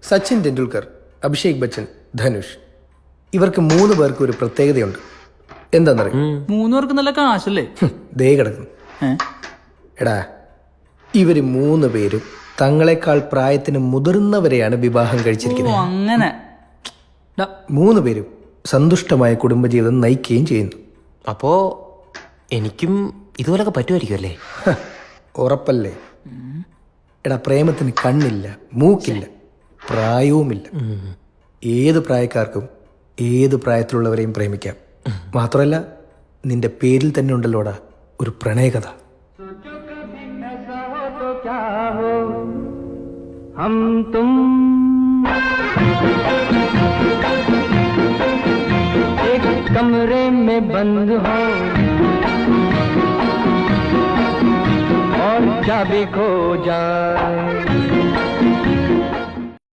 സച്ചിൻ ടെണ്ടുൽക്കർ, അഭിഷേക് ബച്ചൻ, ധനുഷ്, ഇവർക്ക് 3 പേർക്ക് ഒരു പ്രത്യേകതയുണ്ട്. എന്താണെന്നറിയാം? 3 പേർക്ക് നല്ല കാശല്ലേ? ദേ കിടക്കുന്നു. എടാ, ഇവര് 3 പേരും തങ്ങളെക്കാൾ പ്രായത്തിന് മുതിർന്നവരെയാണ് വിവാഹം കഴിച്ചിരിക്കുന്നത്. അങ്ങനെ 3 പേരും സന്തുഷ്ടമായ കുടുംബജീവിതം നയിക്കുകയും ചെയ്യുന്നു. അപ്പോ എനിക്കും ഇതുപോലൊക്കെ പറ്റുമായിരിക്കും അല്ലേ? ഉറപ്പല്ലേ? എടാ, പ്രേമത്തിന് കണ്ണില്ല, മൂക്കില്ല, പ്രായവുമില്ല. ഏത് പ്രായക്കാർക്കും ഏത് പ്രായത്തിലുള്ളവരെയും പ്രേമിക്കാം. മാത്രമല്ല, നിന്റെ പേരിൽ തന്നെ ഉണ്ടല്ലോടാ ഒരു പ്രണയകഥ. हम तुम एक कमरे में बंद हो और चाबी खो जाए.